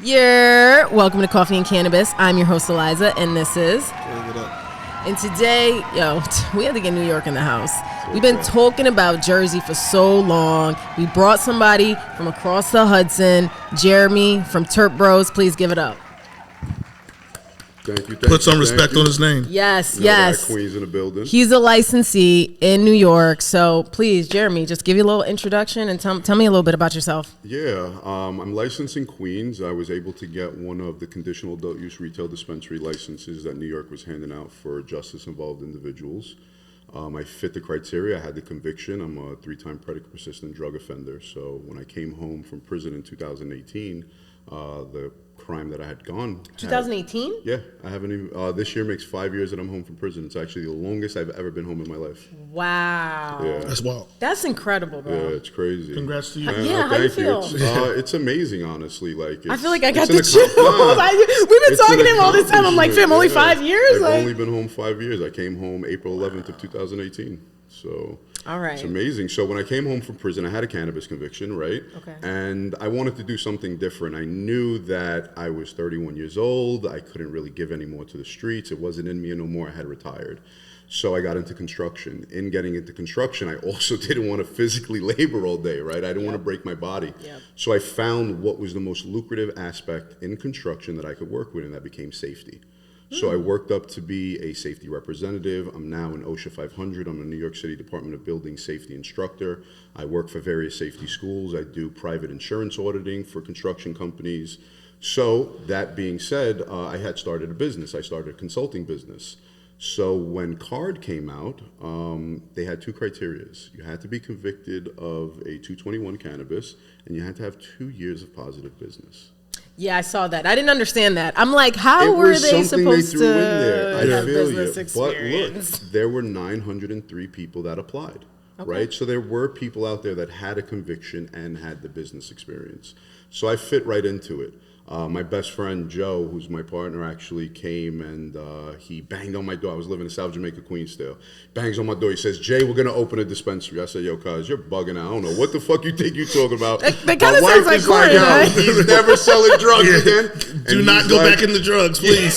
Welcome to Coffee and Cannabis. I'm your host, Alyza, and this is... And today, we had to get New York in the house. We've been talking about Jersey for so long. We brought somebody from across the Hudson, Jeremy from Terp Bros. Please give it up. Thank you. Put some respect on his name. Yes. Queen's in the building. He's a licensee in New York. So please, Jeremy, just give you a little introduction and tell me a little bit about yourself. Yeah, I'm licensed in Queens. I was able to get one of the conditional adult use retail dispensary licenses that New York was handing out for justice-involved individuals. I fit the criteria. I had the conviction. I'm a 3-time predicate-persistent drug offender. So when I came home from prison in 2018, the crime that I had gone. 2018? Yeah, I haven't even. This year makes 5 years that I'm home from prison. It's actually the longest I've ever been home in my life. Wow. Yeah. That's wild. That's incredible, bro. Yeah, it's crazy. Congrats to you. How you feel? It's amazing, honestly. I feel like I got the chills. We've been talking to him all this time. I'm like, fam, only 5 years? I've only been home 5 years. I came home April 11th of 2018. So all right. It's amazing. So when I came home from prison, I had a cannabis conviction, right? Okay. And I wanted to do something different. I knew that I was 31 years old. I couldn't really give any more to the streets. It wasn't in me no more. I had retired. So I got into construction. In getting into construction, I also didn't want to physically labor all day, right? I didn't want to break my body. Yep. So I found what was the most lucrative aspect in construction that I could work with, and that became safety. So I worked up to be a safety representative. I'm now an OSHA 500. I'm a New York City Department of Building Safety instructor. I work for various safety schools. I do private insurance auditing for construction companies. So that being said, I had started a business. I started a consulting business. So when CARD came out, they had 2 criteria. You had to be convicted of a 221 cannabis, and you had to have 2 years of positive business. Yeah, I saw that. I didn't understand that. I'm like, how were they supposed to have business experience? But look, there were 903 people that applied, right? So there were people out there that had a conviction and had the business experience. So I fit right into it. My best friend, Joe, who's my partner, actually came and he banged on my door. I was living in South Jamaica, Queens still. Bangs on my door. He says, Jay, we're going to open a dispensary. I said, yo, cuz, you're bugging out. I don't know what the fuck you think you're talking about. That kind of sounds like Corey, right? He's never selling drugs again. Do not go back into drugs, please.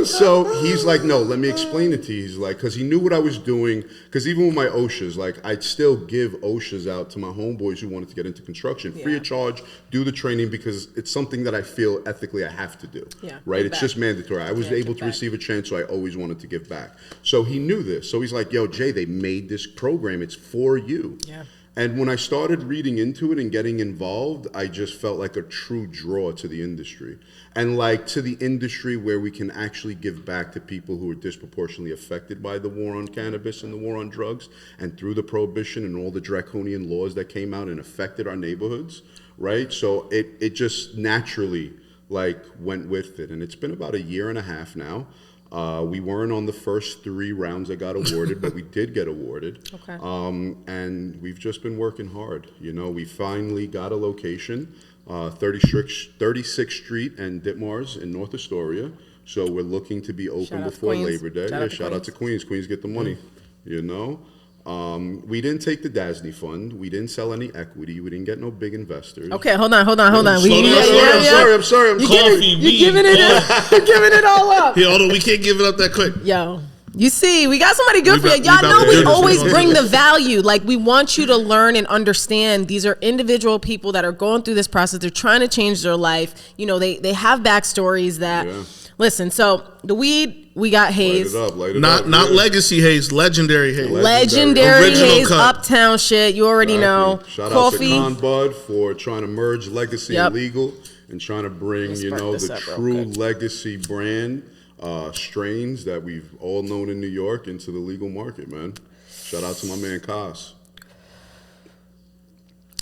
So he's like, no, let me explain it to you. He's like, because he knew what I was doing. Because even with my OSHAs, like, I'd still give OSHAs out to my homeboys who wanted to get into construction. Free of charge, do the training, because it's something that I feel ethically I have to do, right? It's just mandatory. I was able to receive a chance, so I always wanted to give back. So he knew this. So he's like, yo, Jay, they made this program. It's for you. Yeah. And when I started reading into it and getting involved, I just felt like a true draw to the industry. And like to the industry where we can actually give back to people who are disproportionately affected by the war on cannabis and the war on drugs, and through the prohibition and all the draconian laws that came out and affected our neighborhoods. Right, so it just naturally like went with it, and it's been about 1.5 years now. We weren't on the first 3 rounds that got awarded, but we did get awarded. Okay. And we've just been working hard. You know, we finally got a location, 36th Street and Ditmars in North Astoria. So we're looking to be open before Labor Day. Shout out to Queens. Queens get the money. You know. We didn't take the DASNY fund. We didn't sell any equity. We didn't get no big investors. Okay, hold on. I'm sorry. You're giving it all up. Yeah, although we can't give it up that quick. Yo, you see, we got somebody good for you. Y'all know we always bring the value. Like, we want you to learn and understand these are individual people that are going through this process. They're trying to change their life. You know, they have backstories that... Yeah. Listen, so the weed, we got haze. Light it up. Not legacy haze, legendary haze. Legendary haze, uptown shit. You already know. Shout out to Con Bud for trying to merge legacy and legal and trying to bring, the true legacy brand strains that we've all known in New York into the legal market, man. Shout out to my man, Kos.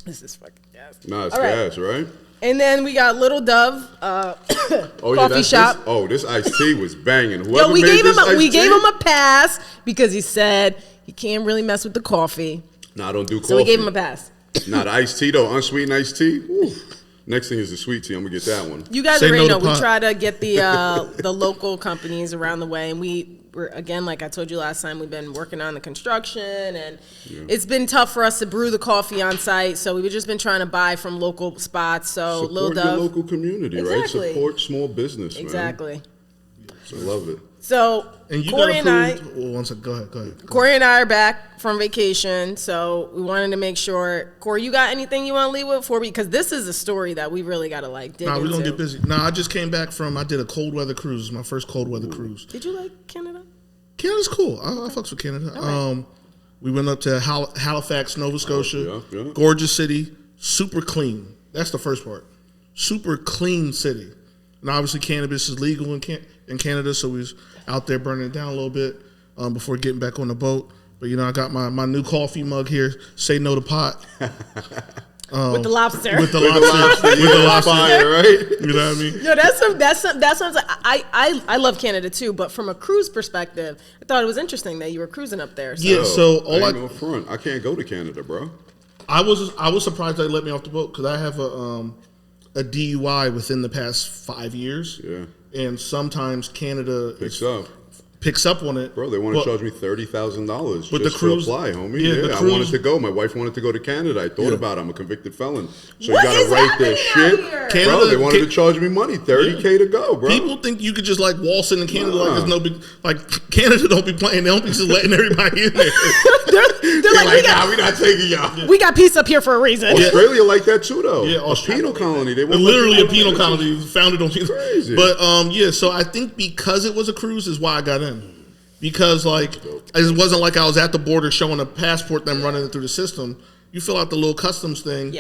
This is fucking gas. Nah, it's gas, right? And then we got Little Dove coffee shop. This iced tea was banging. We gave him a pass because he said he can't really mess with the coffee. Nah, I don't do coffee. So we gave him a pass. Nah, the iced tea though, unsweetened iced tea. Woo. Next thing is the sweet tea. I'm gonna get that one. You guys already know we try to get the local companies around the way, and we're again, like I told you last time, we've been working on the construction, and it's been tough for us to brew the coffee on site. So we've just been trying to buy from local spots. So support your local community, exactly. right? Support small business, exactly. Man. I love it. So And you Corey got and approved. Well, one second. Go ahead. Corey and I are back from vacation, so we wanted to make sure. Corey, you got anything you want to leave with before we? Because this is a story that we really got to like dig into. We're gonna get busy. I just came back I did a cold weather cruise. It was my first cold weather cruise. Did you like Canada? Canada's cool. I fucks with Canada. Right. We went up to Halifax, Nova Scotia. Yeah. Gorgeous city, super clean. That's the first part. Super clean city. And obviously cannabis is legal in Canada, so we was out there burning it down a little bit before getting back on the boat. But, I got my new coffee mug here, Say No to Pot. With the lobster. With the lobster. With the lobster. Fire, right? You know what I mean? No, that's something. I love Canada too, but from a cruise perspective, I thought it was interesting that you were cruising up there. So. Yeah, so all I ain't no front. I can't go to Canada, bro. I was surprised they let me off the boat because I have a DUI within the past 5 years. Yeah. And sometimes Canada picks up on it. Bro, they want to charge me $30,000 but just the cruise, to apply, homie. Yeah, I wanted to go. My wife wanted to go to Canada. I thought about it. I'm a convicted felon. So What you got is to write happening their shit. out here? Canada, bro, they wanted to charge me money, $30K to go, bro. People think you could just like waltz into Canada like there's no big, like Canada don't be playing. They don't be just letting everybody in there. They're like, we're not taking y'all. we got peace up here for a reason. Australia like that too, though. Yeah, a penal colony. They won't literally a let penal you- colony founded on penal. Crazy. But so I think because it was a cruise is why I got in. Because it wasn't like I was at the border showing a passport, them running it through the system. You fill out the little customs thing,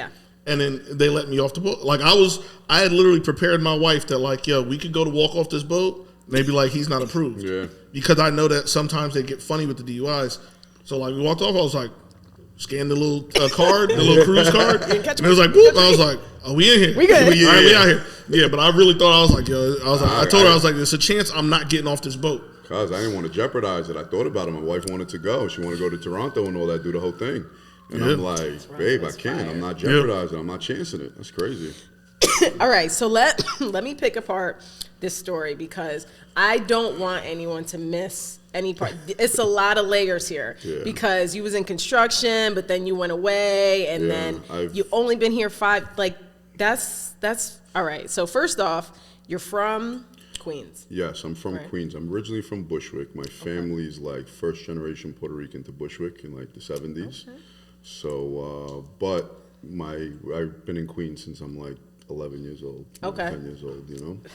and then they let me off the boat. Like I had literally prepared my wife that we could go to walk off this boat. Maybe he's not approved. Yeah. Because I know that sometimes they get funny with the DUIs. So we walked off. I was like, scan the little card, the little cruise card, and it was like, whoop. I was like, oh, we in here. We good. All right, we out here. Yeah, but I really thought I was like, I told her I was like, there's a chance I'm not getting off this boat. Cause I didn't want to jeopardize it. I thought about it. My wife wanted to go. She wanted to go to Toronto and all that, do the whole thing. And I'm like, babe, I can't. I'm not jeopardizing. I'm not chancing it. That's crazy. All right, so let me pick apart this story because I don't want anyone to miss any part. It's a lot of layers here because you was in construction, but then you went away, and then you only been here 5. Like that's all right. So first off, you're from Queens. Yes, I'm from Queens. I'm originally from Bushwick. My family's like first generation Puerto Rican to Bushwick in like the 70s. Okay. So, but I've been in Queens since I'm like 11 years old. 10 years old,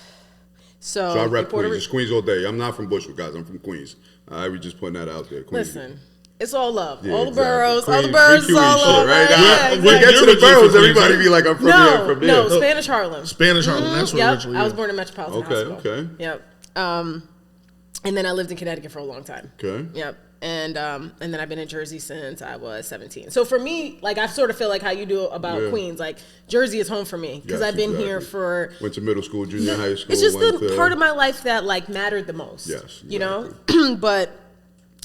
So I rep Queens. It's Queens all day. I'm not from Bushwick, guys. I'm from Queens. I was just putting that out there. Queens. Listen, it's all love. Yeah, all the boroughs. Queens, all the boroughs is all love. Right? Yeah, we get to the boroughs, everybody be like, I'm from here, from No, Spanish Harlem. Spanish Harlem. That's what originally. I was born in Metropolitan Hospital. Okay. Yep. And then I lived in Connecticut for a long time. Okay. Yep. And then I've been in Jersey since I was 17. So for me, I sort of feel like how you do about Queens. Like Jersey is home for me because I've been here for. Went to middle school, junior high school. It's just the part of my life that mattered the most. Yes. Exactly. But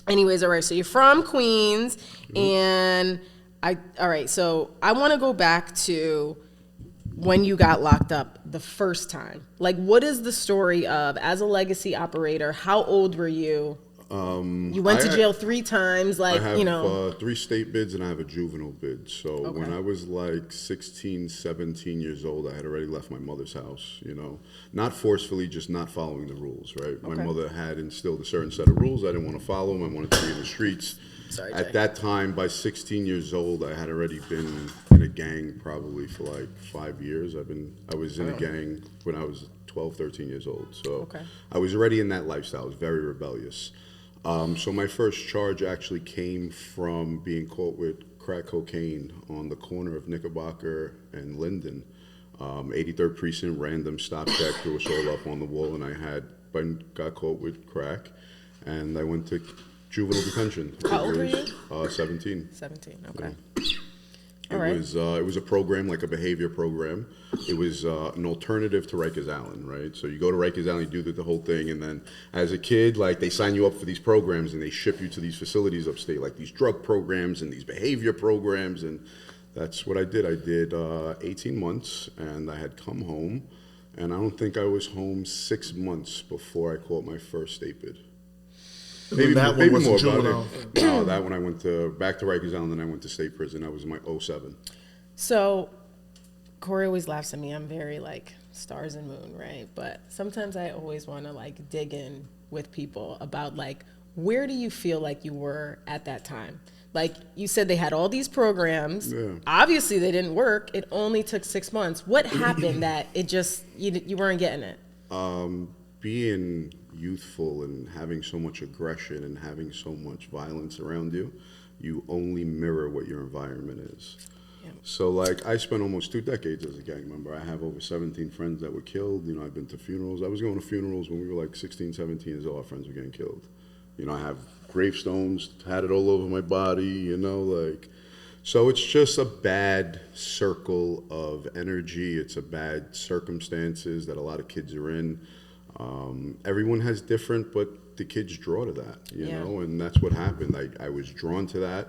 anyways, all right. So you're from Queens, and all right. So I want to go back to when you got locked up the first time. What is the story of as a legacy operator? How old were you? You went to jail 3 times, I have 3 state bids and I have a juvenile bid. So when I was 16, 17 years old, I had already left my mother's house, not forcefully, just not following the rules, right? My mother had instilled a certain set of rules. I didn't want to follow them. I wanted to be in the streets. Sorry, At that time, by 16 years old, I had already been in a gang probably for 5 years. I was in a gang when I was 12, 13 years old. So I was already in that lifestyle. I was very rebellious. So my first charge actually came from being caught with crack cocaine on the corner of Knickerbocker and Linden. 83rd Precinct, random stop check, threw us all up on the wall, and I got caught with crack, and I went to juvenile detention. How old were you? 17. 17, okay. It was a program, like a behavior program. It was an alternative to Rikers Island, right? So you go to Rikers Island, you do the whole thing, and then as a kid, they sign you up for these programs and they ship you to these facilities upstate, like these drug programs and these behavior programs, and that's what I did. I did 18 months, and I had come home, and I don't think I was home 6 months before I caught my first state bid. Maybe that maybe one more was about juvenile. it. No, that one I went back to Rikers Island, and I went to state prison. That was my 07. So Corey always laughs at me. I'm very like stars and moon, right? But sometimes I always want to like dig in with people about like, where do you feel like you were at that time? Like you said, they had all these programs. Yeah. Obviously, they didn't work. It only took 6 months. What happened that it just you weren't getting it? Being youthful and having so much aggression and having so much violence around you, you only mirror what your environment is. Yeah. So like I spent almost 2 decades as a gang member. I have over 17 friends that were killed. You know, I've been to funerals. I was going to funerals when we were like 16, 17 years old. Our friends were getting killed. You know, I have gravestones, had it all over my body, you know, like, so it's just a bad circle of energy. It's a bad circumstances that a lot of kids are in. Everyone has different, but the kids draw to that, you know, and that's what happened. I was drawn to that.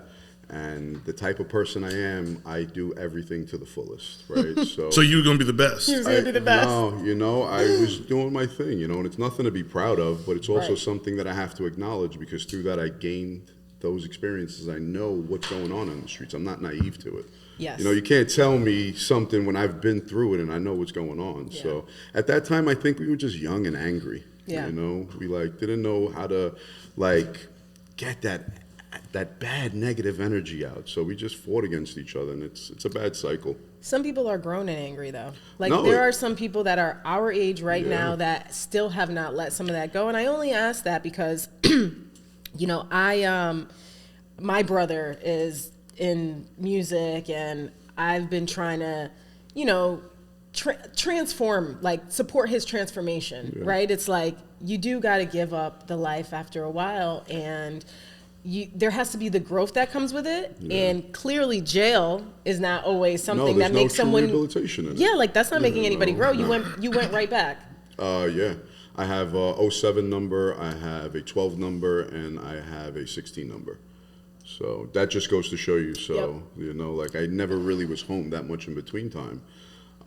And the type of person I am, I do everything to the fullest, right? So you were going to be the best. You was going to be the best. No, you know, I was doing my thing, you know, and it's nothing to be proud of, but it's also something that I have to acknowledge because through that I gained those experiences. I know what's going on the streets. I'm not naive to it. Yes. You know, you can't tell me something when I've been through it and I know what's going on. Yeah. So at that time, I think we were just young and angry. Yeah. You know, we like didn't know how to like get that bad negative energy out. So we just fought against each other, and it's a bad cycle. Some people are grown and angry though. Like there are some people that are our age right now that still have not let some of that go. And I only ask that because, you know, my brother is in music, and I've been trying to, you know, transform, like support his transformation, right? It's like you do got to give up the life after a while, and there has to be the growth that comes with it, and clearly jail is not always something that makes someone rehabilitation in it. Yeah, like that's not making anybody grow. You went right back. Yeah, I have a 07 number, I have a 12 number, and I have a 16 number. So that just goes to show you. So you know, like I never really was home that much in between time.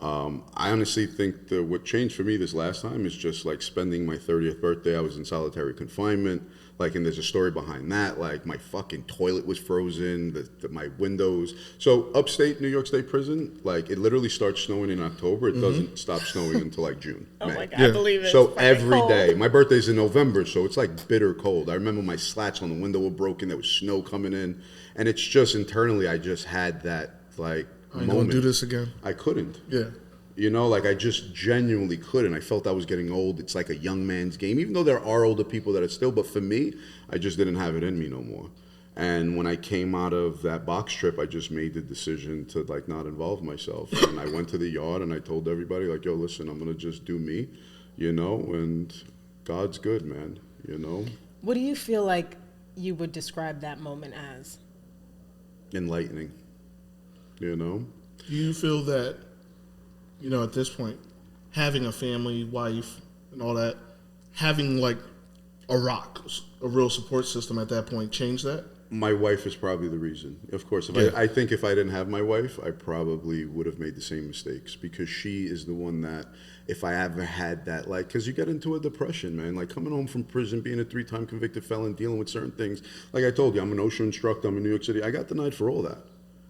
I honestly think that what changed for me this last time is just like spending my 30th birthday. I was in solitary confinement. Like, and there's a story behind that. Like, my fucking toilet was frozen, my windows. So, upstate New York State Prison, like, it literally starts snowing in October. It doesn't stop snowing until like June. Oh my God, I believe it. So, every day, my birthday's in November, so it's like bitter cold. I remember my slats on the window were broken. There was snow coming in. And it's just internally, I just had that, like, moment. I don't do this again. I couldn't. Yeah. You know, like I just genuinely couldn't. I felt I was getting old. It's like a young man's game, even though there are older people that are still, but for me, I just didn't have it in me no more. And when I came out of that box trip, I just made the decision to like not involve myself. And I went to the yard and I told everybody like, yo, listen, I'm going to just do me, you know, and God's good, man, you know. What do you feel like you would describe that moment as? Enlightening, you know. Do you feel that, you know, at this point, having a family, wife, and all that, having like a real support system at that point, changed that? My wife is probably the reason. Of course, I think if I didn't have my wife, I probably would have made the same mistakes because she is the one that, if I ever had that, like, because you get into a depression, man. Like coming home from prison, being a 3-time convicted felon, dealing with certain things. Like I told you, I'm an OSHA instructor. I'm in New York City. I got denied for all that,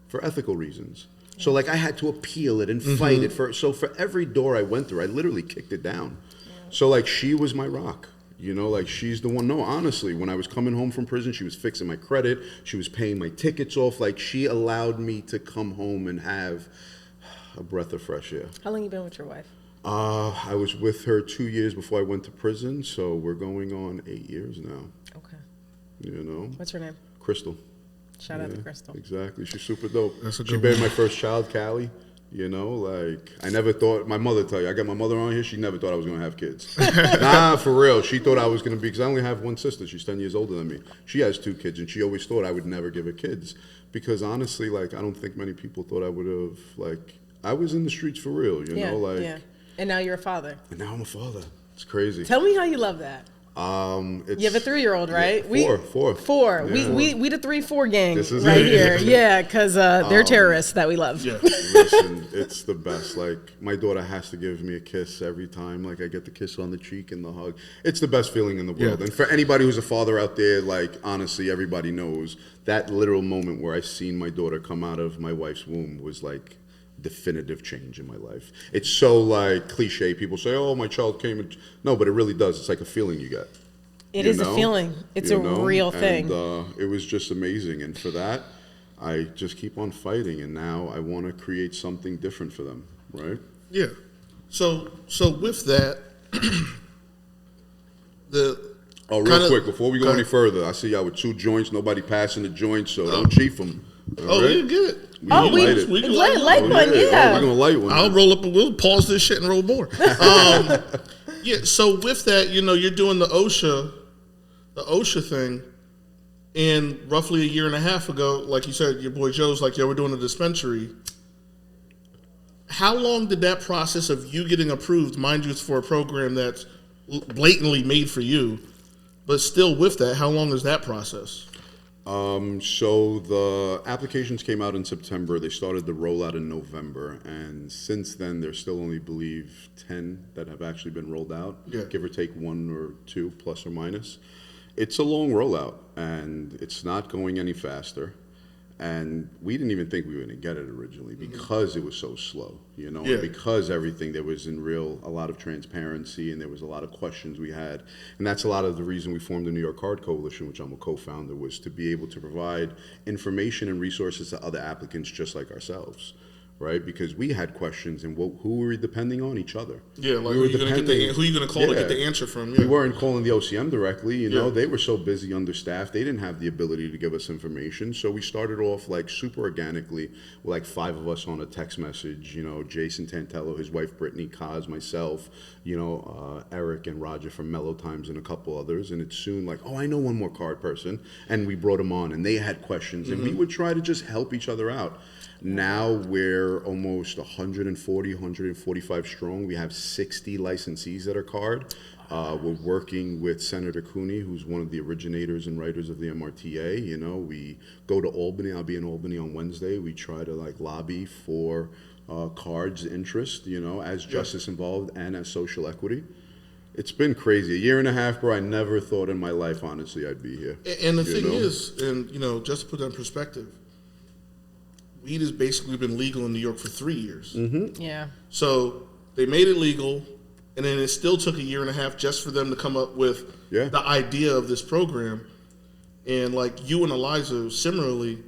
for ethical reasons. So like I had to appeal it and fight it for every door I went through, I literally kicked it down. Yeah. So like she was my rock, you know, like she's the one. No, honestly, when I was coming home from prison, she was fixing my credit. She was paying my tickets off. Like she allowed me to come home and have a breath of fresh air. How long you been with your wife? I was with her 2 years before I went to prison. So we're going on 8 years now. Okay. You know. What's her name? Crystal. Shout out to Crystal. She super dope. She bared my first child, Callie. You know, like, I never thought, my mother tell you, I got my mother on here, she never thought I was going to have kids. Nah, for real. She thought I was going to be, because I only have one sister. She's 10 years older than me. She has 2 kids, and she always thought I would never give her kids. Because honestly, like, I don't think many people thought I would have, like, I was in the streets for real, you know, like. Yeah. And now you're a father. And now I'm a father. It's crazy. Tell me how you love that. You have a 3-year-old, right? Yeah, four. Yeah. We the 3-4 gang right here. Yeah, because they're terrorists that we love. Yeah. Listen, it's the best. Like, my daughter has to give me a kiss every time. Like, I get the kiss on the cheek and the hug. It's the best feeling in the world. Yeah. And for anybody who's a father out there, like, honestly, everybody knows that literal moment where I seen my daughter come out of my wife's womb was like definitive change in my life. It's so like cliche. People say, "Oh, my child came," no, but it really does. It's like a feeling you get. It is a feeling. It's a real thing. And it was just amazing. And for that, I just keep on fighting. And now I want to create something different for them, right? Yeah. So with that, real quick, before we go any further, I see y'all with 2 joints. Nobody passing the joints, so don't chief them. Right? We good. We can light one, yeah. We're gonna light one. I'll roll up and we'll pause this shit and roll more. Yeah. So with that, you're doing the OSHA thing, and roughly a year and a half ago, like you said, your boy Joe's like, "Yeah, we're doing a dispensary." How long did that process of you getting approved? Mind you, it's for a program that's blatantly made for you, but still with that, how long is that process? So the applications came out in September. They started the rollout in November, and since then, there's still only, believe, 10 that have actually been rolled out, give or take 1 or 2, plus or minus. It's a long rollout, and it's not going any faster. And we didn't even think we were going to get it originally because it was so slow, and because there was a lot of transparency and there was a lot of questions we had. And that's a lot of the reason we formed the New York Card Coalition, which I'm a co-founder, was to be able to provide information and resources to other applicants just like ourselves. Right, because we had questions, and who were we depending on? Each other. Yeah, like who are you going to call to get the answer from? Yeah. We weren't calling the OCM directly. They were so busy, understaffed. They didn't have the ability to give us information. So we started off like super organically, with like 5 of us on a text message. Jason Tantello, his wife Brittany, Kaz, myself, Eric and Roger from Mellow Times, and a couple others. And it's soon like, oh, I know one more card person, and we brought them on, and they had questions, and we would try to just help each other out. Now we're almost 140, 145 strong. We have 60 licensees that are card. We're working with Senator Cooney, who's one of the originators and writers of the MRTA. We go to Albany. I'll be in Albany on Wednesday. We try to lobby for cards interest, as justice involved and as social equity. It's been crazy. A year and a half, bro. I never thought in my life, honestly, I'd be here. And the thing is, just to put that in perspective, weed has basically been legal in New York for 3 years. Mm-hmm. Yeah. So they made it legal, and then it still took a year and a half just for them to come up with the idea of this program. And like you and Alyza, similarly,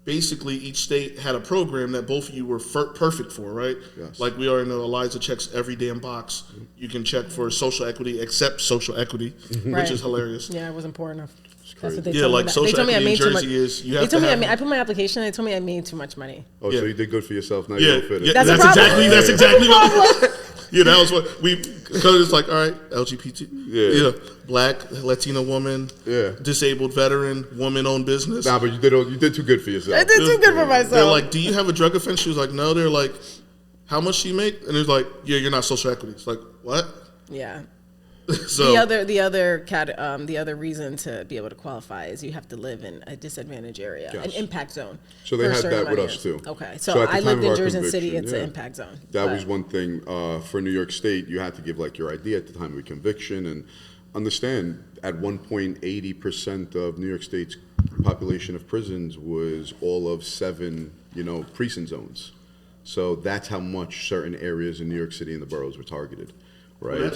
basically each state had a program that both of you were perfect for, right? Yes. Like we already know, Alyza checks every damn box. You can check for social equity, except social equity, which is hilarious. Yeah, it wasn't poor enough. That's what they told me. Social equity in Jersey is you have to have. I put my application. They told me I made too much money. Oh, so you did good for yourself. Now you don't fit it. That's exactly what. Yeah, that was what because it's like, all right, LGBT, black, Latino woman, disabled veteran, woman-owned business. Nah, but you did too good for yourself. I did too good for myself. They're like, do you have a drug offense? She was like, no. They're like, how much do you make? And it's like, yeah, you're not social equity. It's like, what? Yeah. So the other reason to be able to qualify is you have to live in a disadvantaged area, an impact zone. So they had that with us too. Okay, so I lived in Jersey City. It's an impact zone. That was one thing for New York State. You had to give your ID at the time of conviction, and understand at one point 80% of New York State's population of prisons was all of 7 precinct zones. So that's how much certain areas in New York City and the boroughs were targeted. Right. Well,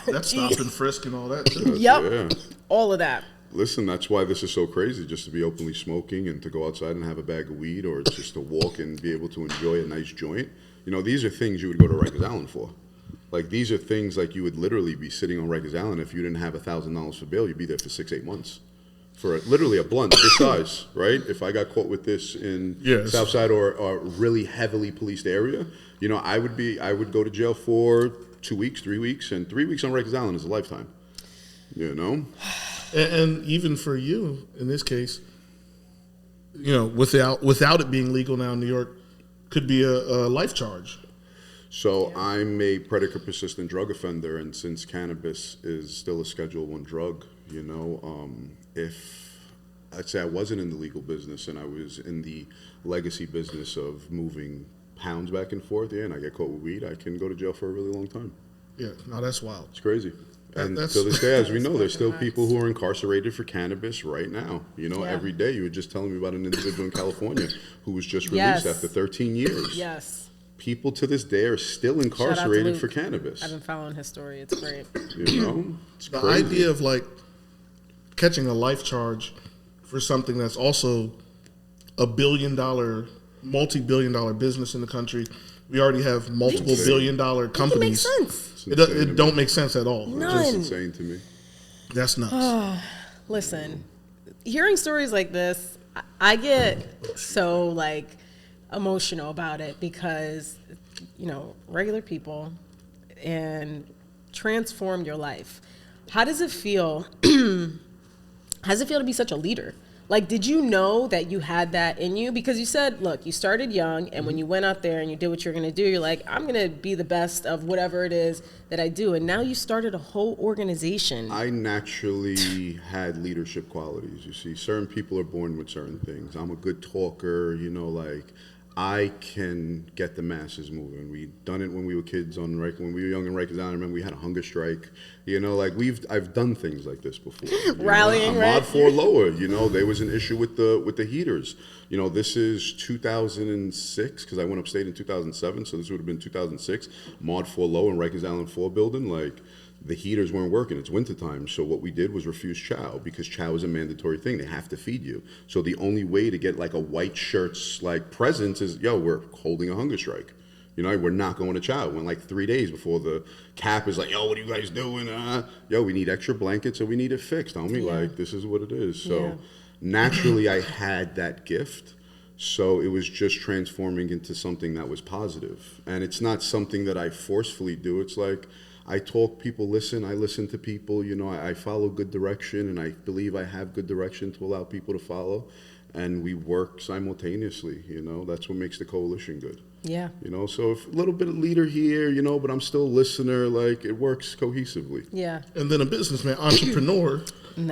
that's stop and frisk and all that too. Yep. All of that. Listen, that's why this is so crazy, just to be openly smoking and to go outside and have a bag of weed, or just to walk and be able to enjoy a nice joint. These are things you would go to Rikers Island for. Like, these are things like you would literally be sitting on Rikers Island if you didn't have $1,000 for bail. You'd be there for 6-8 months for literally a blunt this size, right? If I got caught with this in Southside or a really heavily policed area, I would go to jail for 2 weeks, 3 weeks, and 3 weeks on Rikers Island is a lifetime. And even for you in this case, without it being legal now in New York, could be a life charge. So I'm a predicate persistent drug offender, and since cannabis is still a Schedule I drug, if I'd say I wasn't in the legal business and I was in the legacy business of moving pounds back and forth, and I get caught with weed, I can go to jail for a really long time. Yeah, no, that's wild. It's crazy. And to this day, as we know, there's still people who are incarcerated for cannabis right now. Every day you were just telling me about an individual in California who was just released after 13 years. Yes. People to this day are still incarcerated for cannabis. I've been following his story. It's great. It's the crazy. idea of like catching a life charge for something that's also a multi-billion-dollar business in the country. We already have multiple billion-dollar companies. It makes sense. It don't make sense at all. None. It's insane to me. That's nuts. Listen, hearing stories like this, I get so like emotional about it because, regular people and transform your life. How does it feel? How does it feel to be such a leader? Like, did you know that you had that in you? Because you said, look, you started young, and when you went out there and you did what you're going to do, you're like, I'm going to be the best of whatever it is that I do. And now you started a whole organization. I naturally had leadership qualities. You see, certain people are born with certain things. I'm a good talker, I can get the masses moving. We've done it when we were kids when we were young in Rikers Island. I remember we had a hunger strike. I've done things like this before. Rallying, right? Mod 4 lower. There was an issue with the heaters. This is 2006 because I went upstate in 2007, so this would have been 2006. Mod 4 lower in Rikers Island 4 building, the heaters weren't working. It's wintertime. So what we did was refuse chow because chow is a mandatory thing. They have to feed you. So the only way to get a white shirt's presence is, we're holding a hunger strike. We're not going to chow. It went 3 days before the cap is what are you guys doing? We need extra blankets, so we need it fixed, homie. Yeah. This is what it is. So naturally I had that gift. So it was just transforming into something that was positive. And it's not something that I forcefully do. It's I talk, people listen, I listen to people, I follow good direction, and I believe I have good direction to allow people to follow, and we work simultaneously, that's what makes the coalition good. Yeah. So if a little bit of leader here, but I'm still a listener, it works cohesively. Yeah. And then a businessman, entrepreneur,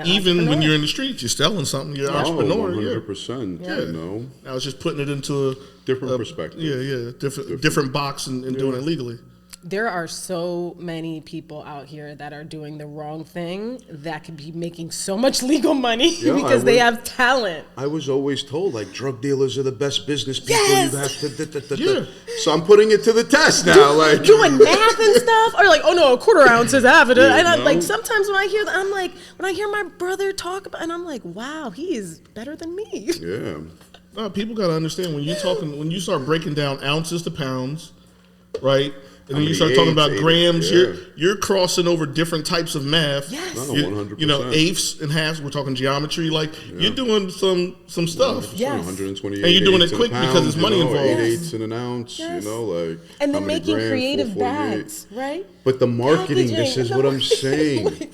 even when you're in the streets, you're selling something, you're an entrepreneur. 100%, I was just putting it into a different perspective. Different box and doing it legally. There are so many people out here that are doing the wrong thing that could be making so much legal money because they have talent. I was always told drug dealers are the best business people. Yes! You have to. So I'm putting it to the test now. Doing math and stuff, or oh no, a quarter ounce is half of it. And sometimes when I hear that, when I hear my brother talk about, and I'm like, wow, he is better than me. Yeah. No, people got to understand when you start breaking down ounces to pounds, right? And then you start talking about grams. You're crossing over different types of math. Yes. No, 100%. Eighths and halves. We're talking geometry. You're doing some stuff. Yes. 128. And you're doing it quick because there's money involved. 8/8 in an ounce. Yes. And then making creative bags, right? But the marketing. Packaging. This is what I'm saying.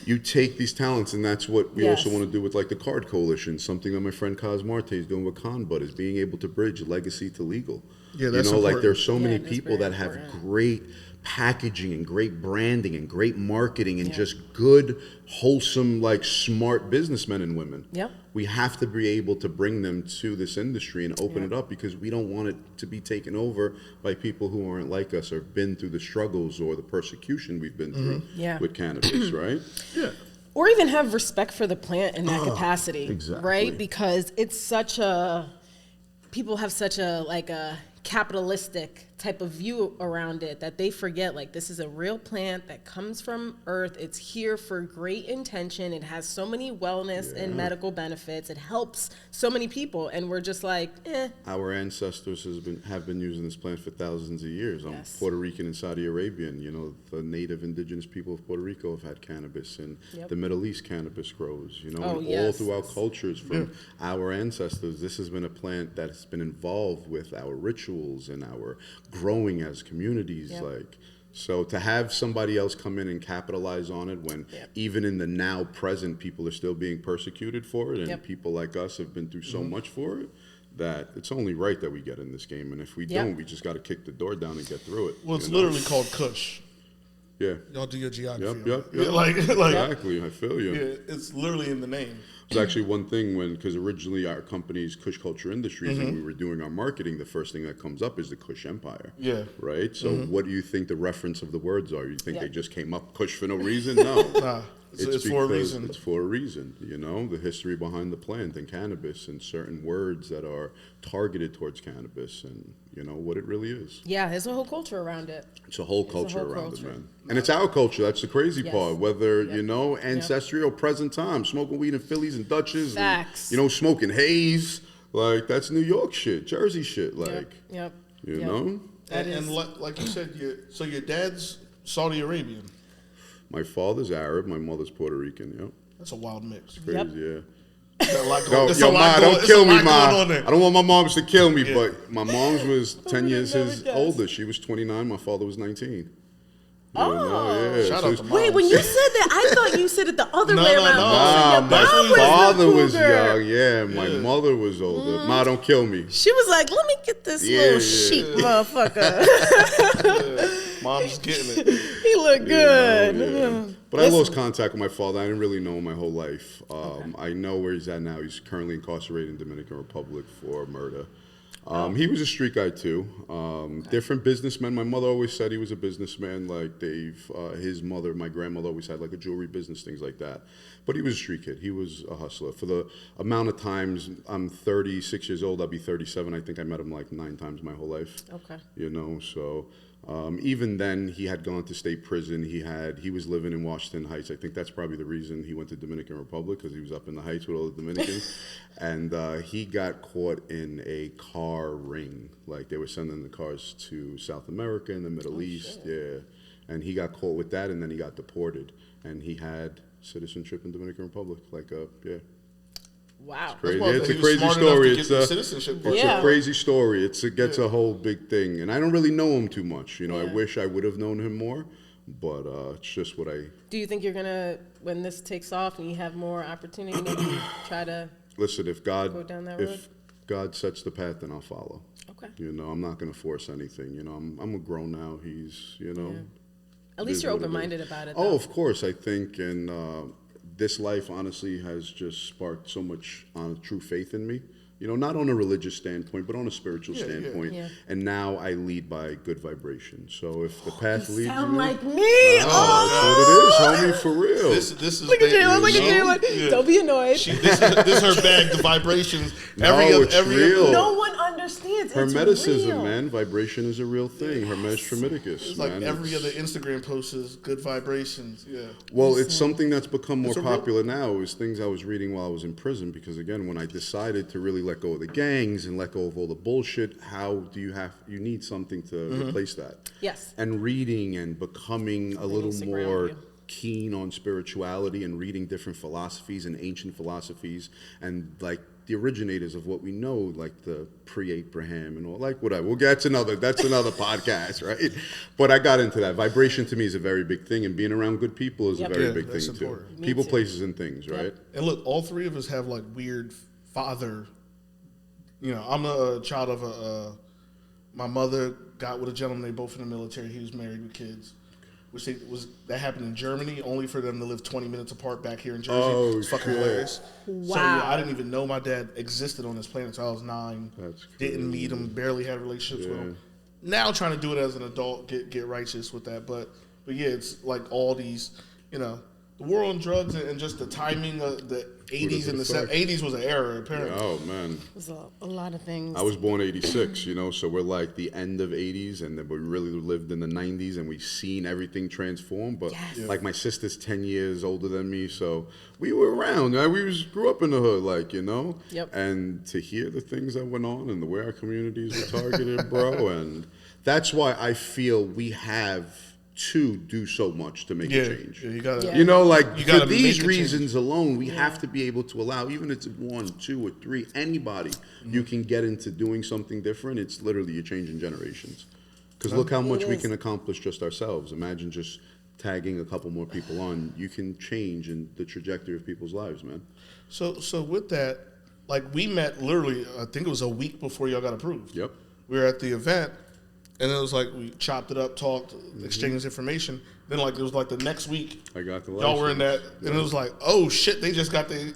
You take these talents, and that's what we also want to do with the Card Coalition. Something that my friend Kaz Marte is doing with ConBud is being able to bridge legacy to legal. Yeah, that's important. There's so many people that have great packaging and great branding and great marketing and just good, wholesome, smart businessmen and women. Yep. We have to be able to bring them to this industry and open it up because we don't want it to be taken over by people who aren't like us or have been through the struggles or the persecution we've been through with cannabis, right? Yeah. Or even have respect for the plant in that capacity, exactly. right? Because it's people have such a capitalistic type of view around it that they forget this is a real plant that comes from earth. It's here for great intention. It has so many wellness and medical benefits. It helps so many people, and we're just Our ancestors have been using this plant for thousands of years. I'm Puerto Rican and Saudi Arabian. The native indigenous people of Puerto Rico have had cannabis, and the Middle East cannabis grows. All throughout cultures from our ancestors, this has been a plant that's been involved with our rituals and our growing as communities. So to have somebody else come in and capitalize on it when even in the now present people are still being persecuted for it and people like us have been through so much for it, that it's only right that we get in this game. And if we don't, we just got to kick the door down and get through it. Well, it's literally called Kush. Yeah. Y'all do your geography. Yep. Like exactly. I feel you. Yeah, it's literally in the name. It's actually one thing because originally our company's Kush Culture Industries, and we were doing our marketing, the first thing that comes up is the Kush Empire. Yeah. Right? So what do you think the reference of the words are? You think they just came up Kush for no reason? No. Nah. It's for a reason. It's for a reason, the history behind the plant and cannabis and certain words that are targeted towards cannabis and, what it really is. Yeah, there's a whole culture around it. It's a whole culture around it, man. And it's our culture. That's the crazy part. Whether, ancestry or present time, smoking weed in Phillies and Dutches. Facts. And, smoking haze. Like, that's New York shit, Jersey shit. Like, you know? And like you said, so your dad's Saudi Arabian. My father's Arab, my mother's Puerto Rican, That's a wild mix. Crazy, yeah. Ma, don't kill me, Ma. I don't want my moms to kill me, but my mom's was 10 years older. She was 29, my father was 19. Shout out to Mom. Wait, when you said that, I thought you said it the other way around. No, my father was young. Yeah, my mother was older. Ma, don't kill me. She was like, let me get this little sheep motherfucker. Mom's getting it. He looked good. But I lost contact with my father. I didn't really know him my whole life. I know where he's at now. He's currently incarcerated in Dominican Republic for murder. He was a street guy too. Different businessmen. My mother always said he was a businessman. Like his mother, my grandmother always had like a jewelry business, things like that. But he was a street kid. He was a hustler. For the amount of times, I'm 36 years old. I'll be 37. I think I met him like 9 times my whole life. Okay. So even then, he had gone to state prison. He was living in Washington Heights. I think that's probably the reason he went to Dominican Republic, because he was up in the Heights with all the Dominicans. And he got caught in a car ring. Like they were sending the cars to South America and the Middle East. Shit. Yeah. And he got caught with that, and then he got deported. And he had citizenship in Dominican Republic. Wow. It's a crazy story. It's a crazy story. It gets a whole big thing. And I don't really know him too much. I wish I would have known him more, but it's just what I... Do you think you're going to, when this takes off and you have more opportunity, maybe try to Listen, if God, go down that road? if God sets the path, then I'll follow. Okay. I'm not going to force anything. I'm a grown now. He's, At least you're open-minded about it, though. Oh, of course. I think, and this life, honestly, has just sparked so much true faith in me. Not on a religious standpoint, but on a spiritual standpoint. Yeah. And now I lead by good vibration. So if the path leads you... sound like me! That's what it is, homie, for real. This is... Look at Jayla. Don't be annoyed. This is her bag, the vibrations. It's real. No one understands. Hermeticism, real. man. Vibration is a real thing. Hermetis Tremidicus. It's like every other Instagram post is good vibrations. Yeah. Well, it's something that's become more popular now. It was things I was reading while I was in prison, because, again, when I decided to really let go of the gangs and let go of all the bullshit, you need something to replace that. Yes. And reading and becoming a little more keen on spirituality and reading different philosophies and ancient philosophies and like the originators of what we know, like the pre-Abraham and all, like whatever. Well, that's another podcast, right? But I got into that. Vibration to me is a very big thing, and being around good people is a very big thing too. People, places, and things, right? And look, all three of us have like weird father. I'm a child of my mother got with a gentleman. They both in the military. He was married with kids. That happened in Germany, only for them to live 20 minutes apart back here in Jersey. Oh, it's fucking hilarious. Wow. So I didn't even know my dad existed on this planet until I was 9. That's crazy. Didn't meet him, barely had relationships with him. Now trying to do it as an adult, get righteous with that. But yeah, it's like all these, the war on drugs and just the timing of the 80s and the 80s was an error, apparently. Oh, man. It was a lot of things. I was born 86, so we're like the end of 80s, and then we really lived in the 90s, and we've seen everything transform. But like my sister's 10 years older than me, so we were around. Right? We grew up in the hood, Yep. And to hear the things that went on and the way our communities were targeted, bro, and that's why I feel we have to do so much to make a change. Yeah, you gotta, for these reasons alone, we have to be able to allow, even if it's 1, 2, or 3, anybody, you can get into doing something different. It's literally a change in generations. Because look how much we can accomplish just ourselves. Imagine just tagging a couple more people on. You can change in the trajectory of people's lives, man. So with that, like we met literally, I think it was a week before y'all got approved. Yep. We were at the event, and it was like we chopped it up, talked, exchanged information. Then like it was like the next week, I got the y'all were in that, and it was like, oh shit, they just got the